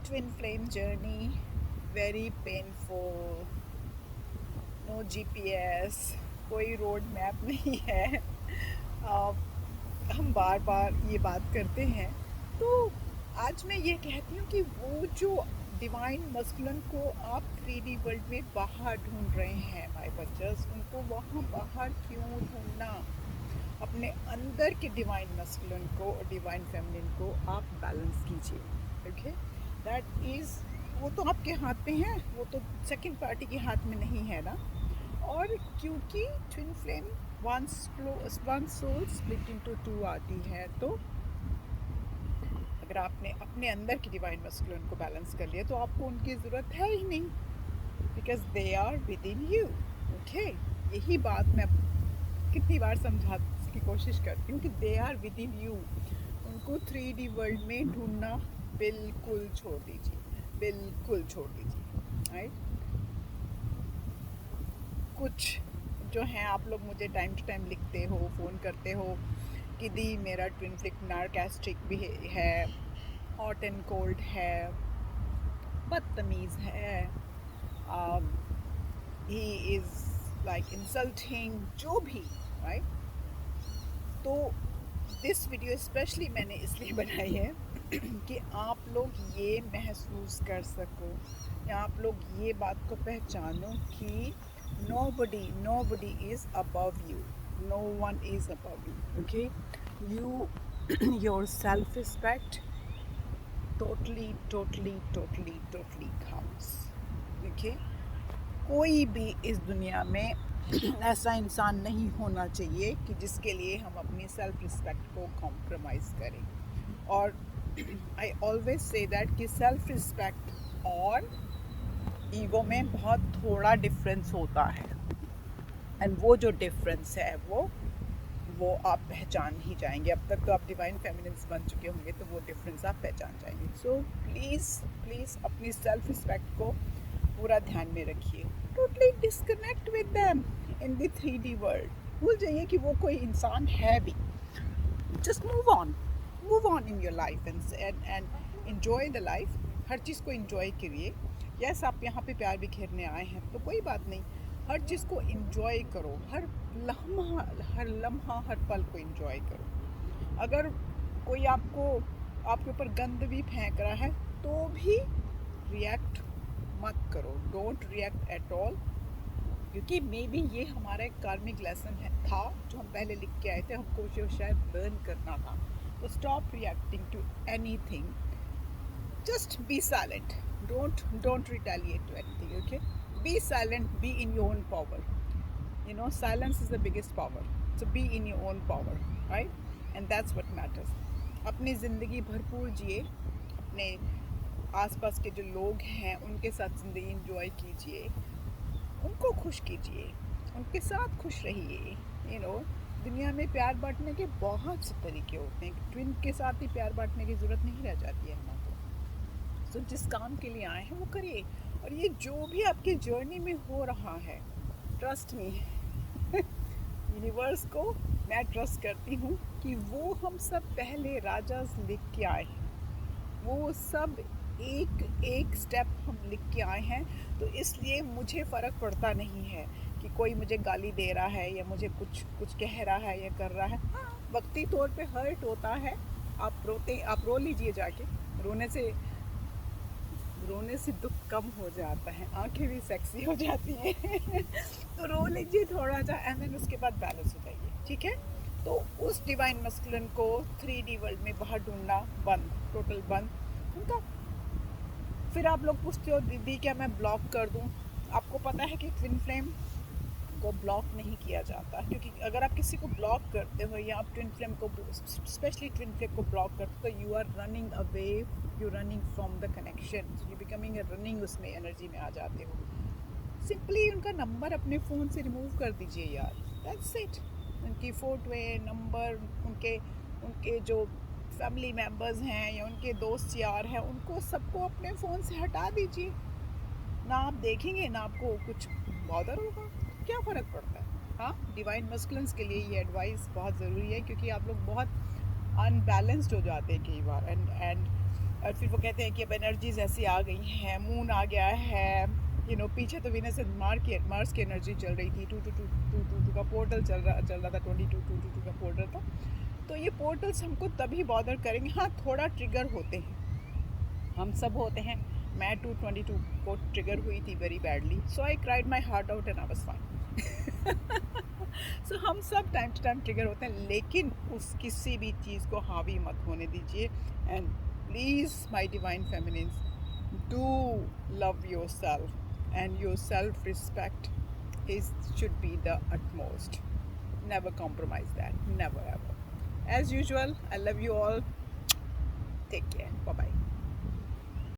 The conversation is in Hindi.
twin flame journey, very painful, no GPS, कोई रोड मैप नहीं है। आ, हम बार बार ये बात करते हैं। तो आज मैं ये कहती हूँ कि वो जो डिवाइन मस्कुलिन को आप 3D वर्ल्ड में बाहर ढूंढ रहे हैं माय बच्चर्स, उनको वहाँ बाहर क्यों ढूंढना। अपने अंदर के डिवाइन मस्कुलिन को और डिवाइन फेमिनिन को आप बैलेंस कीजिए। ओके, दैट इज़, वो तो आपके हाथ में है, वो तो सेकंड पार्टी के हाथ में नहीं है ना। और क्योंकि twin flame one soul split into two आती है, तो अगर आपने अपने अंदर की डिवाइन मस्कुलिन को बैलेंस कर लिया तो आपको उनकी ज़रूरत है ही नहीं, because they are within you. Okay, यही बात मैं कितनी बार समझाने की कोशिश करती हूँ कि they are within you. उनको 3D वर्ल्ड में ढूंढना बिल्कुल छोड़ दीजिए, बिल्कुल छोड़ दीजिए। राइट, कुछ जो हैं आप लोग मुझे टाइम टू टाइम लिखते हो, फ़ोन करते हो कि दी मेरा ट्विन फ्लिक नार्कास्टिक भी है, हॉट एंड कोल्ड है, बदतमीज़ है, ही इज़ लाइक इंसल्टिंग, जो भी। राइट, तो दिस वीडियो स्पेशली मैंने इसलिए बनाई है कि आप लोग ये महसूस कर सको, या आप लोग ये बात को पहचानो कि nobody is above you, no one is above you. Okay, you your self respect totally counts. Okay, कोई भी इस दुनिया में ऐसा इंसान नहीं होना चाहिए कि जिसके लिए हम अपनी सेल्फ रिस्पेक्ट को कॉम्प्रोमाइज़ करें। और आई ऑलवेज से दैट कि सेल्फ रिस्पेक्ट और ईगो में बहुत थोड़ा डिफरेंस होता है, एंड वो जो डिफरेंस है वो आप पहचान ही जाएंगे। अब तक तो आप डिवाइन फेमिनिन्स बन चुके होंगे, तो वो डिफरेंस आप पहचान जाएंगे। सो प्लीज़ अपनी सेल्फ रिस्पेक्ट को पूरा ध्यान में रखिए। Totally disconnect with them in the 3D world. भूल जाइए कि वो कोई इंसान है भी। Just move on in your life and enjoy the life. हर चीज़ को एंजॉय करिए। यस, आप यहाँ पे प्यार बिखेरने आए हैं तो कोई बात नहीं, हर चीज़ को एंजॉय करो, हर लम्हा हर पल को एंजॉय करो। अगर कोई आपके ऊपर गंद भी फेंक रहा है तो भी रिएक्ट मत करो, डोंट रिएक्ट एट ऑल, क्योंकि मे बी ये हमारा एक कार्मिक लेसन था जो हम पहले लिख के आए थे, हमको जो शायद लर्न करना था। तो stop reacting to anything, just be silent, don't retaliate to anything. Okay, be silent, be in your own power. Silence is the biggest power, so be in your own power, right? And that's what matters. अपनी ज़िंदगी भरपूर जिए, अपने आसपास के जो लोग हैं उनके साथ ज़िंदगी एंजॉय कीजिए, उनको खुश कीजिए, उनके साथ खुश रहिए। दुनिया में प्यार बांटने के बहुत से तरीके होते हैं, ट्विन के साथ ही प्यार बांटने की ज़रूरत नहीं रह जाती है हमारे। तो जिस काम के लिए आए हैं वो करिए। और ये जो भी आपकी जर्नी में हो रहा है, ट्रस्ट मी, यूनिवर्स को मैं ट्रस्ट करती हूँ कि वो हम सब पहले राजास लिख के आए हैं, वो सब एक एक स्टेप हम लिख के आए हैं। तो इसलिए मुझे फ़र्क पड़ता नहीं है कि कोई मुझे गाली दे रहा है या मुझे कुछ कह रहा है या कर रहा है। हाँ, वक्ती तौर पे हर्ट होता है, आप रो लीजिए जाके। रोने से दुख कम हो जाता है, आंखें भी सेक्सी हो जाती हैं तो रो लीजिए थोड़ा सा, एंड देन उसके बाद बैलेंस हो जाइए। ठीक है, तो उस डिवाइन मस्कुलिन को 3D वर्ल्ड में बाहर ढूंढना बंद, टोटल बंद उनका। फिर आप लोग पूछते हो दीदी क्या मैं ब्लॉक कर दूं? आपको पता है कि ट्विन फ्लेम को ब्लॉक नहीं किया जाता, क्योंकि अगर आप किसी को ब्लॉक करते हो या आप ट्विन फ्लेम को, स्पेशली ट्विन फ्लेम को ब्लॉक करते हो, तो you are running away, you running from the connection, you becoming running, उसमें एनर्जी में आ जाते हो। सिंपली उनका नंबर अपने फ़ोन से रिमूव कर दीजिए यार, दैट्स इट। उनकी फ़ोटोएँ, नंबर, उनके उनके जो फैमिली मेम्बर्स हैं या उनके दोस्त यार हैं, उनको सबको अपने फ़ोन से हटा दीजिए। ना आप देखेंगे ना आपको कुछ बॉदर होगा, क्या फ़र्क पड़ता है। हाँ, डिवाइन मस्कुलिन्स के लिए ये एडवाइस बहुत ज़रूरी है, क्योंकि आप लोग बहुत अनबैलेंस्ड हो जाते हैं कई बार, एंड और फिर वो कहते हैं कि अब एनर्जीज ऐसी आ गई हैं, मून आ गया है, पीछे तो वीनस एंड मार्स की एनर्जी चल रही थी, 2 का पोर्टल चल रहा था, 22 का पोर्टल था। तो ये पोर्टल्स हमको तभी बॉदर करेंगे, हाँ थोड़ा ट्रिगर होते हैं, हम सब होते हैं। मैं 222 को ट्रिगर हुई थी very badly, so I cried my heart out and I was fine. So हम सब टाइम टू टाइम ट्रिगर होते हैं, लेकिन उस किसी भी चीज़ को हावी मत होने दीजिए। And please my divine feminines, do love your self, and your self respect is should be the utmost. Never compromise that, never ever. As usual, I love you all. Take care. Bye bye.